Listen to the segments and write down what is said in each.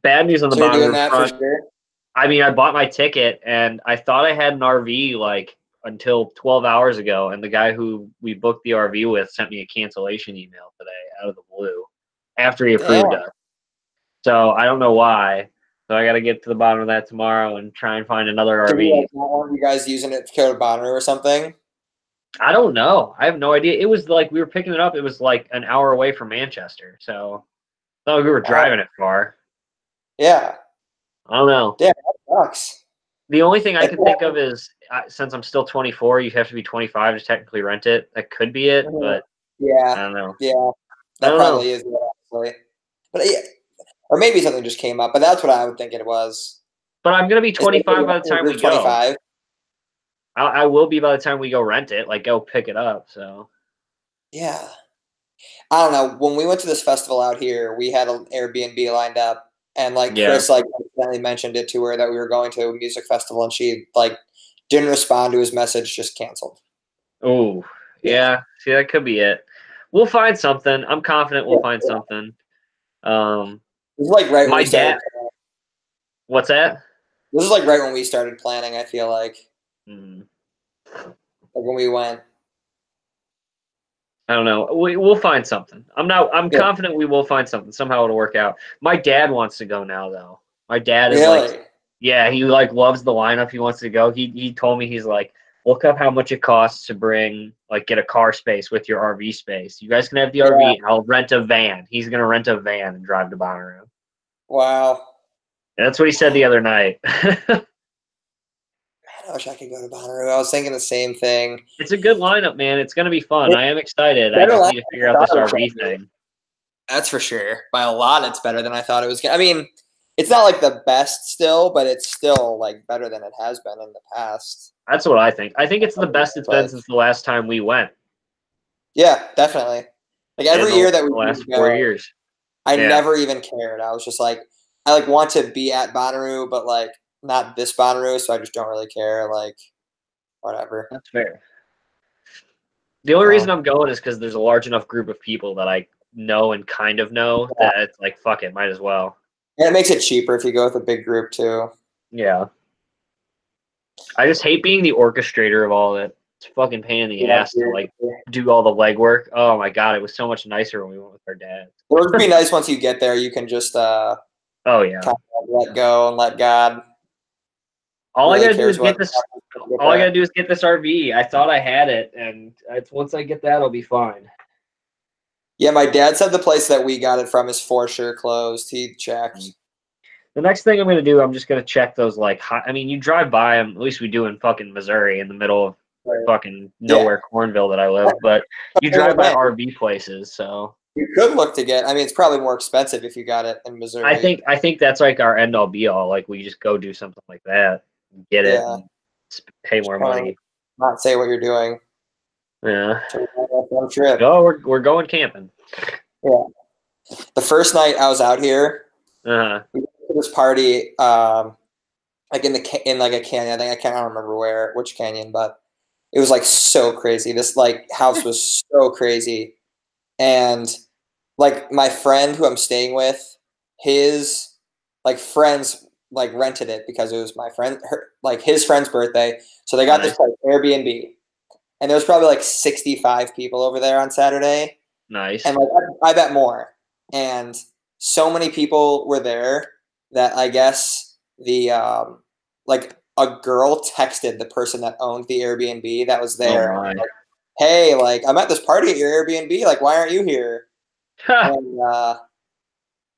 Bad news on the So you're doing Bonnaroo that front. for sure? I mean, I bought my ticket, and I thought I had an RV like until 12 hours ago, and the guy who we booked the RV with sent me a cancellation email today out of the blue after he approved Damn. us. So I don't know why. So I got to get to the bottom of that tomorrow and try and find another Did you RV. like not want you guys using it to go to Bonnaroo or something? I don't know. I have no idea. It was like we were picking it up. It was like an hour away from Manchester, so it's not like we were driving it far. Yeah. I don't know. Damn, that sucks. The only thing I can think of is since I'm still 24, you have to be 25 to technically rent it. That could be it, but Yeah. I don't know. Yeah. That probably is it, actually. But yeah, or maybe something just came up, but that's what I would think it was. But I'm gonna be 25 by the time we go. 25. I will be by the time we go rent it, like go pick it up. So yeah, I don't know. When we went to this festival out here, we had an Airbnb lined up, and like Chris like accidentally mentioned it to her that we were going to a music festival, and she like didn't respond to his message, just canceled. Oh yeah, see that could be it. We'll find something. I'm confident we'll find something. This is like right when we started. What's that? This is like right when we started planning. I feel like. Like when we went. I don't know. We'll find something. I'm confident we will find something. Somehow it'll work out. My dad wants to go now, though. My dad is like, yeah, he like loves the lineup. He wants to go. He told me he's like, look up how much it costs to bring like get a car space with your RV space. You guys can have the RV. And I'll rent a van. He's gonna rent a van and drive to Bonnaroo. Wow. And that's what he said the other night. I wish I could go to Bonnaroo. I was thinking the same thing. It's a good lineup, man. It's going to be fun. I am excited. I just need to figure out this RV thing. That's for sure. By a lot, it's better than I thought it was. I mean, it's not like the best still, but it's still like better than it has been in the past. That's what I think. I think it's the best it's been since the last time we went. Yeah, definitely. Like every year that we last 4 years, I never even cared. I was just like, I like want to be at Bonnaroo, but like not this Bonnaroo, so I just don't really care. Like, whatever. That's fair. The only reason I'm going is because there's a large enough group of people that I know and kind of know that it's like, fuck it, might as well. And it makes it cheaper if you go with a big group too. Yeah. I just hate being the orchestrator of all that. It's a fucking pain in the ass to like do all the legwork. Oh my god, it was so much nicer when we went with our dad. It would be nice once you get there. You can just kind of let go and let God. All I gotta do is get this. All I gotta do is get this RV. I thought I had it, and once I get that, I'll be fine. Yeah, my dad said the place that we got it from is for sure closed. He checked. The next thing I'm gonna do, I'm just gonna check those like. I mean, you drive by them. At least we do in fucking Missouri, in the middle of fucking nowhere, Cornville that I live. But you drive by RV places, so you could look to get. I mean, it's probably more expensive if you got it in Missouri. I think that's like our end all be all. Like we just go do something like that. Get it, and pay more money. Not say what you're doing. Yeah. Trip. Oh, we're going camping. Yeah. The first night I was out here, we went to this party, like in like a canyon. I can't remember which canyon, but it was like so crazy. This like house was so crazy, and like my friend who I'm staying with, his like friends like rented it because it was my friend, his friend's birthday. So they got this like Airbnb, and there was probably like 65 people over there on Saturday. Nice. And like I bet more. And so many people were there that I guess the like a girl texted the person that owned the Airbnb that was there. Like, hey, like I'm at this party at your Airbnb. Like, why aren't you here? And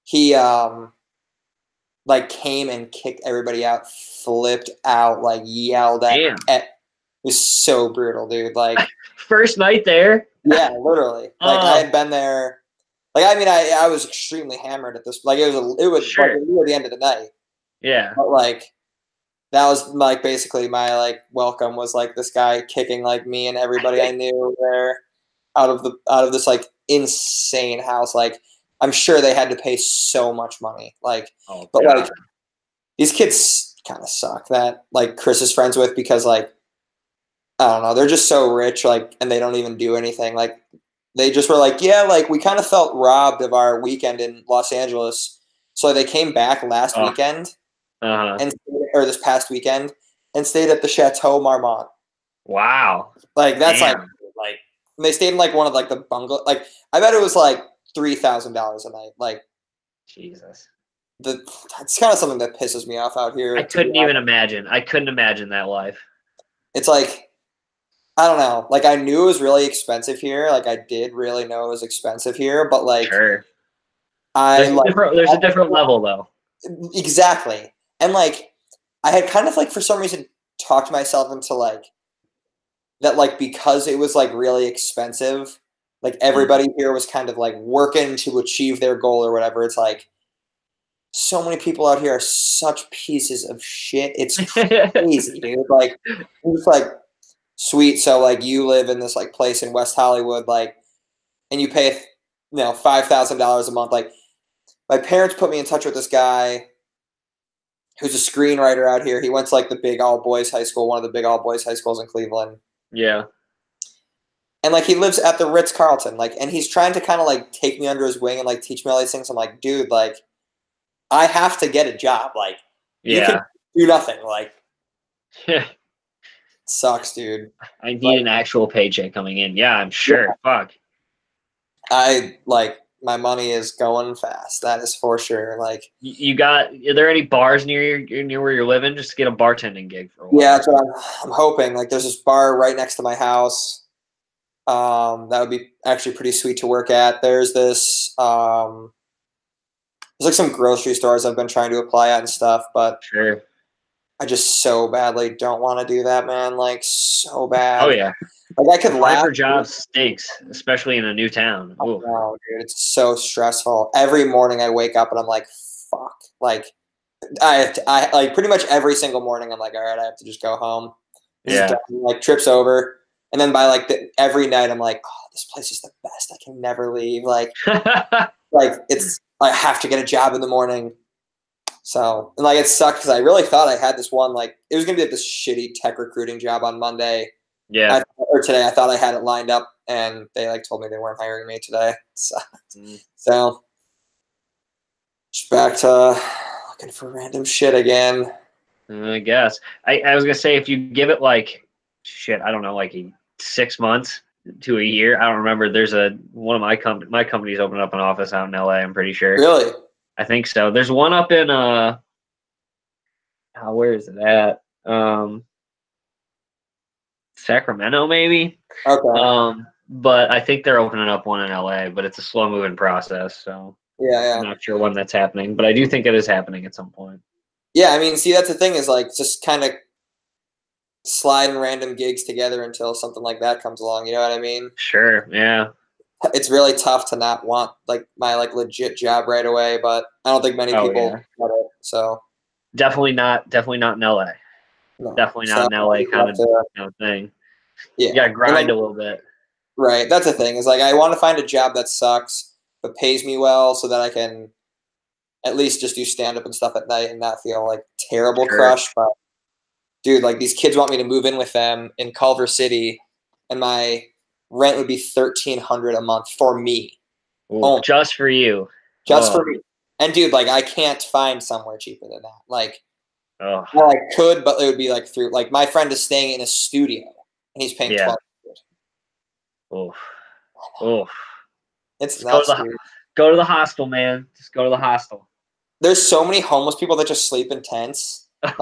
he like came and kicked everybody out, flipped out, like yelled at. It was so brutal, dude. Like first night there. Yeah, literally. Like I had been there. Like I mean, I was extremely hammered at this. Like it was sure. Like, near the end of the night. Yeah. But like that was like basically my like welcome was like this guy kicking like me and everybody I knew there out of this like insane house. Like I'm sure they had to pay so much money. Like, like these kids kind of suck that like Chris is friends with because like I don't know, they're just so rich, like, and they don't even do anything. Like, they just were like, yeah, like we kind of felt robbed of our weekend in Los Angeles So they came back last weekend, or this past weekend, and stayed at the Chateau Marmont. Wow. Like that's like they stayed in like one of like the bungalow. Like I bet it was like $3,000 a night. Like Jesus. That's kind of something that pisses me off out here. I couldn't even imagine. I couldn't imagine that life. It's like, I don't know. Like I knew it was really expensive here. Like I did really know it was expensive here, but like sure. There's a different level though. Exactly. And like I had kind of like for some reason talked myself into like that, like because it was like really expensive, like everybody here was kind of like working to achieve their goal or whatever. It's like so many people out here are such pieces of shit. It's crazy, dude. Like it's like sweet. So like you live in this like place in West Hollywood, like, and you pay $5,000 a month. Like my parents put me in touch with this guy who's a screenwriter out here. He went to like the big all boys high school, one of the big all boys high schools in Cleveland. Yeah. And like he lives at the Ritz-Carlton, like, and he's trying to kind of like take me under his wing and like teach me all these things. I'm like, dude, like I have to get a job. Like you can do nothing. Like sucks, dude. I need an actual paycheck coming in. Yeah, I'm sure. Yeah. Fuck. My money is going fast. That is for sure. Like are there any bars near where you're living? Just to get a bartending gig for a while. Yeah, that's what I'm hoping. Like there's this bar right next to my house. That would be actually pretty sweet to work at. There's this there's like some grocery stores I've been trying to apply at and stuff, but sure. I just so badly don't want to do that, man. Like so bad. Oh yeah. Like I could laugh. For jobs stinks, especially in a new town. Oh, no, dude, it's so stressful. Every morning I wake up and I'm like, fuck. Like I like pretty much every single morning I'm like, all right, I have to just go home. Like trips over. And then by like every night I'm like, oh, this place is the best. I can never leave. Like, like it's I have to get a job in the morning. So and like it sucked because I really thought I had this one, like it was gonna be like this shitty tech recruiting job on Monday. Yeah. Or today I thought I had it lined up and they like told me they weren't hiring me today. So just back to looking for random shit again. I guess. I was gonna say if you give it like shit, I don't know, like 6 months to a year. I don't remember. There's one of my company's opening up an office out in LA, I'm pretty sure. Really? I think so. There's one up in where is it at? Sacramento maybe. Okay. But I think they're opening up one in LA, but it's a slow moving process, so yeah. I'm not sure when that's happening, but I do think it is happening at some point. Yeah, I mean, see, that's the thing is like just kind of sliding random gigs together until something like that comes along. You know what I mean? Sure. Yeah. It's really tough to not want like my like legit job right away, but I don't think many people get it. So definitely not in LA. No. Definitely not in LA kind of thing. Yeah. You gotta grind a little bit. Right. That's the thing. Is like I want to find a job that sucks but pays me well so that I can at least just do stand up and stuff at night and not feel like terrible crushed. But dude, like these kids want me to move in with them in Culver City and my rent would be $1,300 a month for me. Ooh, just for you. Just for me. And dude, like I can't find somewhere cheaper than that. Like well, I could, but it would be like through like my friend is staying in a studio and he's paying $1,200. Oh. It's nuts, go to the hostel, man. Just go to the hostel. There's so many homeless people that just sleep in tents. Like,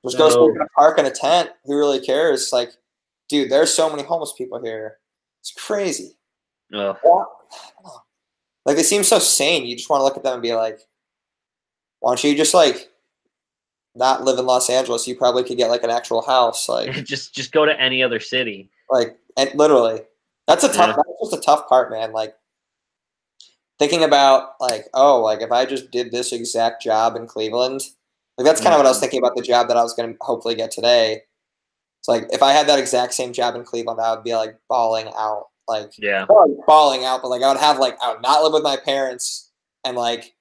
just go sleep in a park in a tent. Who really cares? Like, dude, there's so many homeless people here. It's crazy. Like they seem so sane. You just want to look at them and be like, why don't you just like not live in Los Angeles? You probably could get like an actual house. Like just go to any other city. Like and literally. That's just a tough part, man. Like thinking about like, oh, like if I just did this exact job in Cleveland, like that's kind of what I was thinking about the job that I was going to hopefully get today. It's like if I had that exact same job in Cleveland, I would be like bawling out, like bawling out. But like I would not live with my parents and like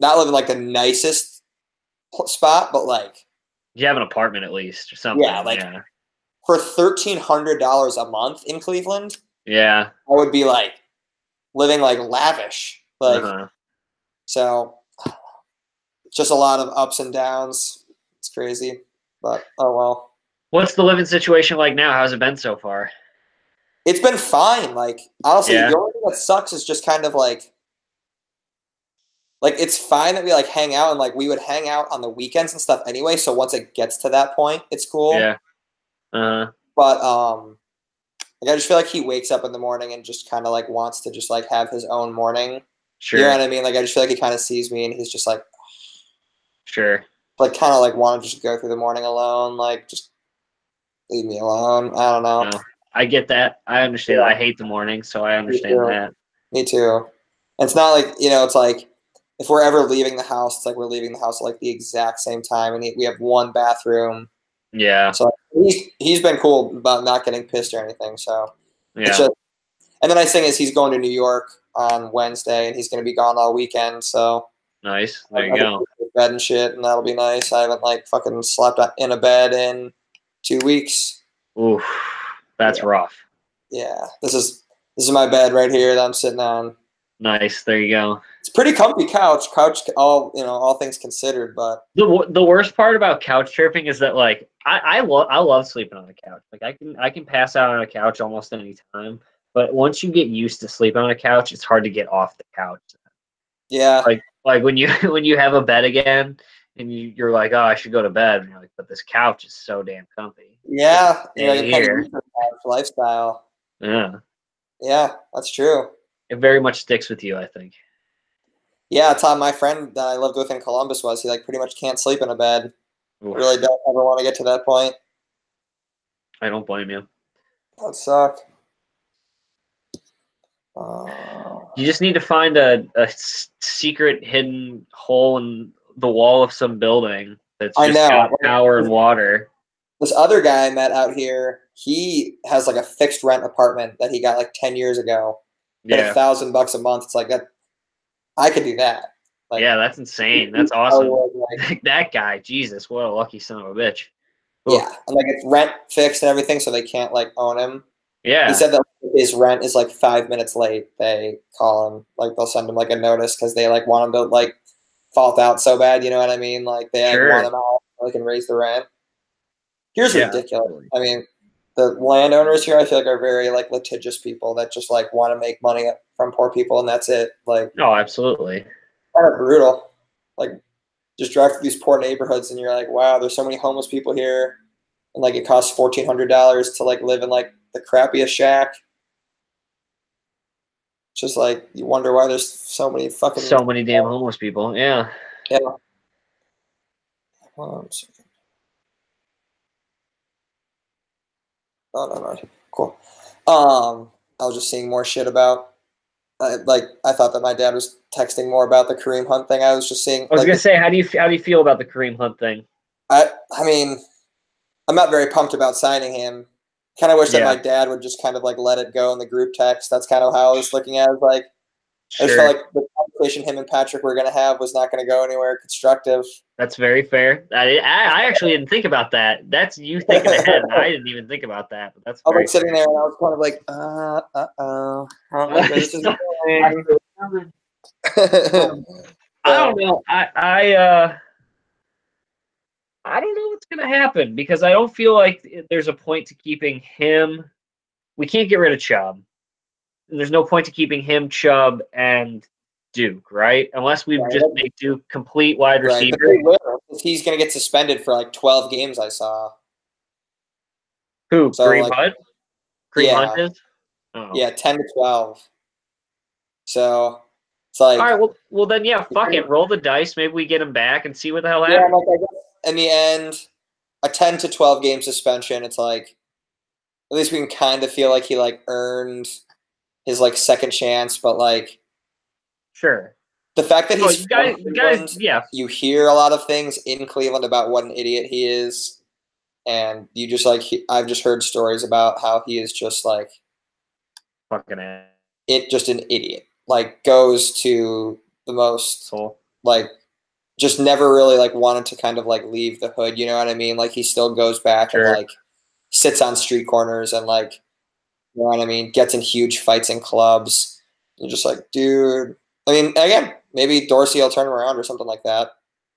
not live in like the nicest spot, but like you have an apartment at least or something. Yeah, like for $1,300 a month in Cleveland. Yeah, I would be like living like lavish, like So it's just a lot of ups and downs. It's crazy, but oh well. What's the living situation like now? How's it been so far? It's been fine. Like, honestly, the only thing that sucks is just kind of like it's fine that we like hang out, and like we would hang out on the weekends and stuff anyway. So once it gets to that point, it's cool. Yeah. But like I just feel like he wakes up in the morning and just kind of like wants to just like have his own morning. Sure. You know what I mean? Like I just feel like he kind of sees me and he's just like, sure. Like kind of like want to just go through the morning alone. Like just leave me alone. I don't know. No, I get that. I understand. Yeah. I hate the morning, so I understand that. Me too. And it's not like, it's like if we're ever leaving the house, it's like we're leaving the house at like the exact same time, and we have one bathroom. Yeah. So he's been cool about not getting pissed or anything. So yeah. It's just, and the nice thing is he's going to New York on Wednesday, and he's going to be gone all weekend. So nice. There you go. Bed and shit, and that'll be nice. I haven't like fucking slept in a bed in 2 weeks. Oof, that's rough. Yeah, this is my bed right here that I'm sitting on. Nice. There you go. It's pretty comfy couch, all things considered. But the worst part about couch surfing is that like I love sleeping on the couch. Like I can pass out on a couch almost any time. But once you get used to sleeping on a couch, it's hard to get off the couch. Yeah. Like when you have a bed again and you're like, oh, I should go to bed. And you're like, but this couch is so damn comfy. Yeah. Kind of lifestyle. Yeah. Yeah, that's true. It very much sticks with you, I think. Yeah, that's how my friend that I lived with in Columbus was. He like pretty much can't sleep in a bed. Oof. Really don't ever want to get to that point. I don't blame you. That would suck. You just need to find a secret hidden hole in the wall of some building that's just got power and water. This other guy I met out here, he has like a fixed rent apartment that he got like 10 years ago. Yeah. $1,000 a month. It's like that. I could do that. Like, yeah, that's insane. That's awesome. Like, that guy, Jesus, what a lucky son of a bitch. Ooh. Yeah, and like it's rent fixed and everything, so they can't like own him. Yeah. He said that his rent is like 5 minutes late. They call him, like they'll send him like a notice because they like want him to like fault out so bad. You know what I mean? Like they like, want him out so they can raise the rent. Here's ridiculous. I mean, the landowners here, I feel like, are very like litigious people that just like want to make money from poor people, and that's it. Like, no, absolutely. Kind of brutal. Like, just drive through these poor neighborhoods, and you're like, wow, there's so many homeless people here, and like it costs $1,400 to like live in like the crappiest shack. It's just like you wonder why there's so many damn homeless people. Yeah. Yeah. One second. Oh no, cool. I was just seeing more shit about. I thought that my dad was texting more about the Kareem Hunt thing. I was just seeing. I was gonna say, how do you feel about the Kareem Hunt thing? I mean, I'm not very pumped about signing him. Kind of wish that my dad would just kind of like let it go in the group text. That's kind of how I was looking at it. Like, I just felt like the conversation him and Patrick were going to have was not going to go anywhere constructive. That's very fair. I actually didn't think about that. That's you thinking ahead. I didn't even think about that. But that's I was like sitting there and I was kind of like, how this is going. I don't know. I don't know what's going to happen because I don't feel like there's a point to keeping him. We can't get rid of Chubb. There's no point to keeping him, Chubb, and Duke, right? Unless we just make Duke complete wide receiver. He's going to get suspended for like 12 games, I saw. Who? So Kareem Hunt? Kareem Hunt is? Oh. Yeah, 10 to 12. So it's like. All right, well then, yeah, fuck it. Roll the dice. Maybe we get him back and see what the hell happens. Yeah, like, I guess in the end, a 10 to 12 game suspension, it's like, at least we can kind of feel like he like earned his like second chance, but like, sure, the fact that he's guys, yeah, you hear a lot of things in Cleveland about what an idiot he is, and you just like I've just heard stories about how he is just like fucking just an idiot, like goes to the most like just never really like wanted to kind of like leave the hood, you know what I mean? Like he still goes back and like sits on street corners and like. You know what I mean? Gets in huge fights in clubs. You're just like, dude. I mean, again, maybe Dorsey will turn him around or something like that.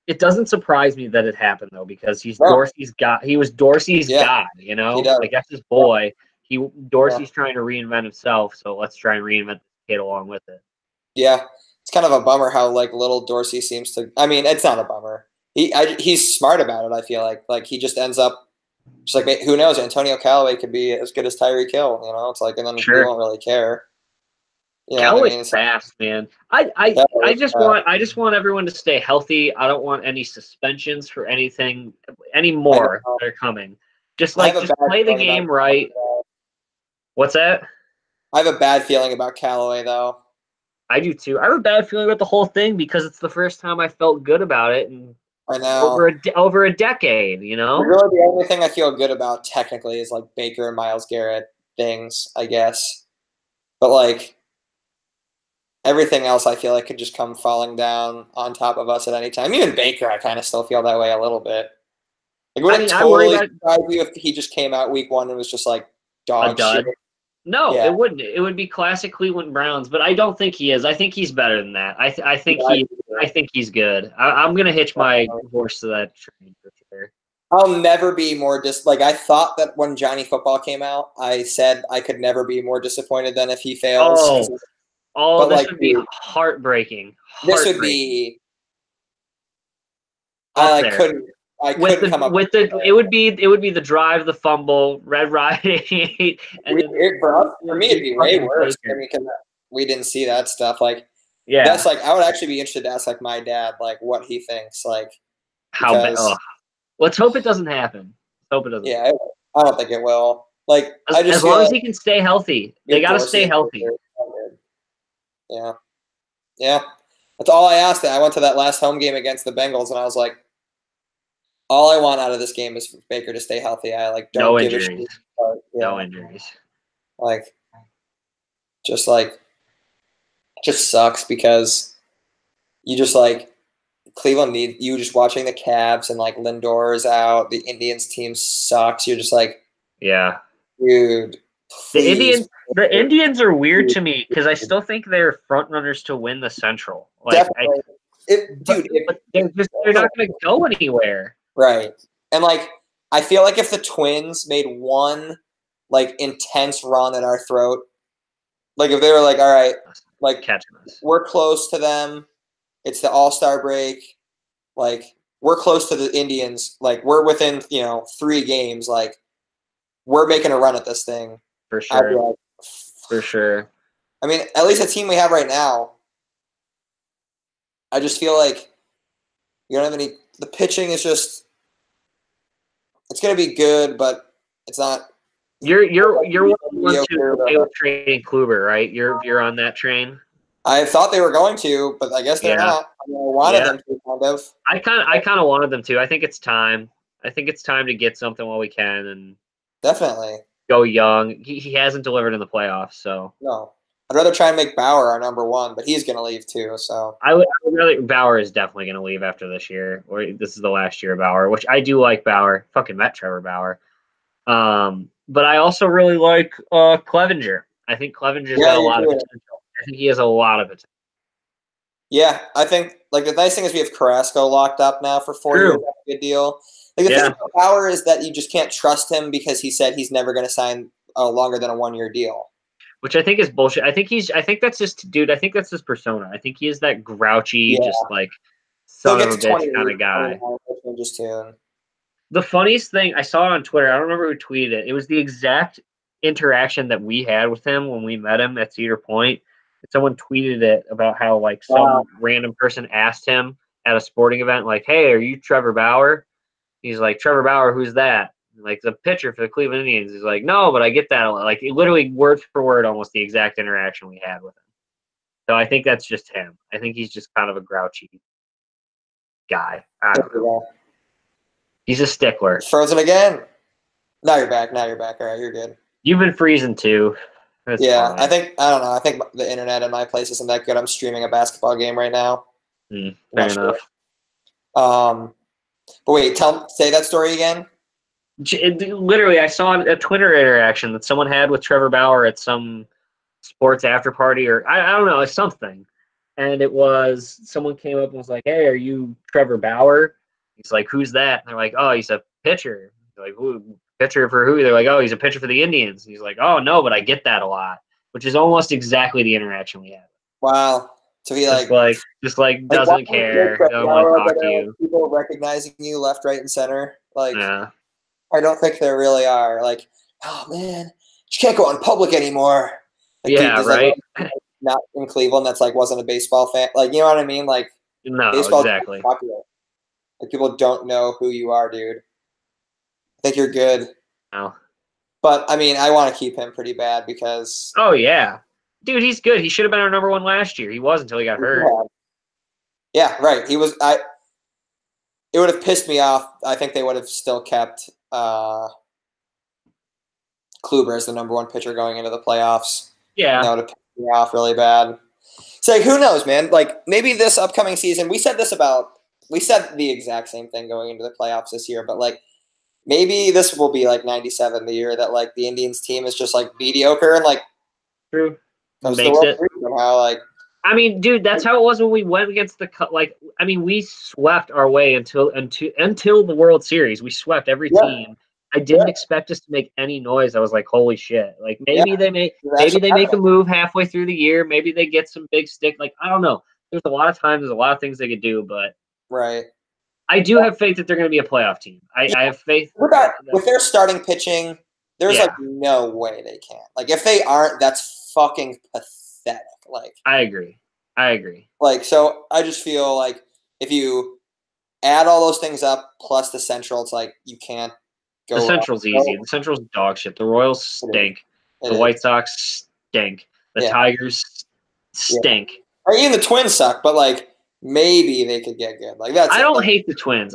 It doesn't surprise me that it happened though, because he was Dorsey's guy, you know? Like that's his boy. Dorsey's trying to reinvent himself, so let's try and reinvent the kid along with it. Yeah. It's kind of a bummer how like little Dorsey seems to. I mean, it's not a bummer. He's smart about it. I feel like he just ends up just like, who knows? Antonio Callaway could be as good as Tyreek Hill. You know, it's like, and then we won't really care. You know Callaway's fast, man. I just want everyone to stay healthy. I don't want any suspensions for anything anymore that are coming. Just play the game right. What's that? I have a bad feeling about Callaway though. I do too. I have a bad feeling about the whole thing because it's the first time I felt good about it in over a decade, you know? Really, the only thing I feel good about technically is like Baker and Myles Garrett things, I guess. But like everything else I feel like could just come falling down on top of us at any time. Even Baker, I kind of still feel that way a little bit. Like, would it totally surprise you if he just came out week 1 and was just like dog shit? No, it wouldn't. It would be classic Cleveland Browns, but I don't think he is. I think he's better than that. I think he's good. I'm gonna hitch my horse to that train for sure. I'll never be more I thought that when Johnny Football came out, I said I could never be more disappointed than if he fails. This would be heartbreaking. This would be. I couldn't come up with it would be the drive, the fumble, Red Riding, and for me it'd be way worse. I mean, because we didn't see that stuff. Like, that's like I would actually be interested to ask like my dad like what he thinks. Like, how bad? Let's hope it doesn't happen. Hope it doesn't. Yeah, I don't think it will. Like, as long as he can stay healthy, they got to stay healthy. Yeah. That's all I asked. I went to that last home game against the Bengals, and I was like, all I want out of this game is for Baker to stay healthy. I like don't give a shit. No injuries. Like, just sucks because you just like Cleveland need you just watching the Cavs and like Lindor is out. The Indians team sucks. You're just like, yeah, dude. Please. The Indians are weird to me because I still think they're front runners to win the Central. Like, but they're not going to go anywhere. Right. And like, I feel like if the Twins made one like intense run at our throat, like if they were like, all right, like we're close to them. It's the All-Star break. Like, we're close to the Indians. Like, we're within, 3 games. Like, we're making a run at this thing. For sure. For sure. I mean, at least the team we have right now, I just feel like you don't have any – the pitching is just – it's going to be good, but it's not – You're one to okay with trading Kluber, right? You're on that train? I thought they were going to, but I guess they're not. I wanted them to, kind of. I kind of wanted them to. I think it's time. I think it's time to get something while we can, and definitely go young. He hasn't delivered in the playoffs, so no. I'd rather try and make Bauer our number 1, but he's going to leave too. So I would rather Bauer is definitely going to leave after this year, or this is the last year of Bauer, which I do like Bauer. Fucking met Trevor Bauer. But I also really like Clevenger. I think Clevenger's got a lot of potential. I think he has a lot of potential. Yeah, I think like the nice thing is we have Carrasco locked up now for 4 years. That's a good deal. Like the thing about Bauer is that you just can't trust him because he said he's never going to sign longer than a 1-year deal. Which I think is bullshit. I think that's just, dude. I think that's his persona. I think he is that grouchy, just like son of a bitch kind of guy. The funniest thing I saw it on Twitter. I don't remember who tweeted it. It was the exact interaction that we had with him when we met him at Cedar Point. Someone tweeted it about how like some random person asked him at a sporting event, like, "Hey, are you Trevor Bauer?" He's like, "Trevor Bauer, who's that?" Like the pitcher for the Cleveland Indians. He's like, "No, but I get that." Like literally word for word, almost the exact interaction we had with him. So I think that's just him. I think he's just kind of a grouchy guy. I don't know. He's a stickler. Frozen again. Now you're back. All right, you're good. You've been freezing too. That's fine. I don't know. I think the internet in my place isn't that good. I'm streaming a basketball game right now. Fair enough. But wait, say that story again. Literally, I saw a Twitter interaction that someone had with Trevor Bauer at some sports after party, or I don't know, it's something. and it was someone came up and was like, "Hey, are you Trevor Bauer?" He's like, "Who's that?" And they're like, "Oh, he's a pitcher." They're like, "Who? Pitcher for who?" They're like, "Oh, he's a pitcher for the Indians." And he's like, "Oh no, but I get that a lot," which is almost exactly the interaction we had. Wow. So he just doesn't care, doesn't want to talk to you. People recognizing you left, right, and center. Like, yeah. I don't think there really are. Like, oh man, you can't go in public anymore. Like, yeah, dude, right. Like, not in Cleveland. That's like wasn't a baseball fan. Like, you know what I mean? Like, no, baseball exactly. Popular. Like, people don't know who you are, dude. I think you're good. No. But I mean, I want to keep him pretty bad because. Oh yeah, dude, he's good. He should have been our number 1 last year. He was until he got hurt. Yeah, right. He was. It would have pissed me off. I think they would have still kept Kluber as the number 1 pitcher going into the playoffs. Yeah, that would have pissed me off really bad. It's like, who knows, man? Like, maybe this upcoming season, we said the exact same thing going into the playoffs this year, but like, maybe this will be like 97, the year that like the Indians team is just like mediocre and like true makes it somehow. Like, I mean, dude, that's how it was when we went against the I mean, we swept our way until the World Series. We swept every team. I didn't expect us to make any noise. I was like, holy shit! Like maybe they make a move halfway through the year. Maybe they get some big stick. Like I don't know. There's a lot of things they could do, but right. I do have faith that they're going to be a playoff team. I have faith with their starting pitching. There's like no way they can't. Like if they aren't, that's fucking pathetic. Like I agree. Like, so I just feel like if you add all those things up plus the Central, it's like you can't go. The Central's easy. The Central's dog shit. The Royals stink. The White Sox stink. The Tigers stink. Or even the Twins suck, but like maybe they could get good. Like that's. I don't hate the Twins.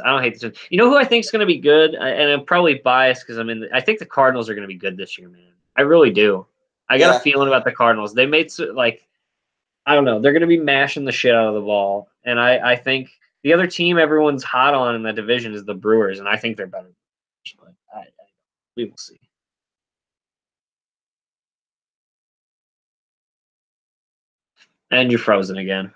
You know who I think is going to be good, and I'm probably biased because I think the Cardinals are going to be good this year, man. I really do. I got a feeling about the Cardinals. They made I don't know. They're going to be mashing the shit out of the ball, and I think the other team everyone's hot on in that division is the Brewers, and I think they're better. But we will see. And you're frozen again.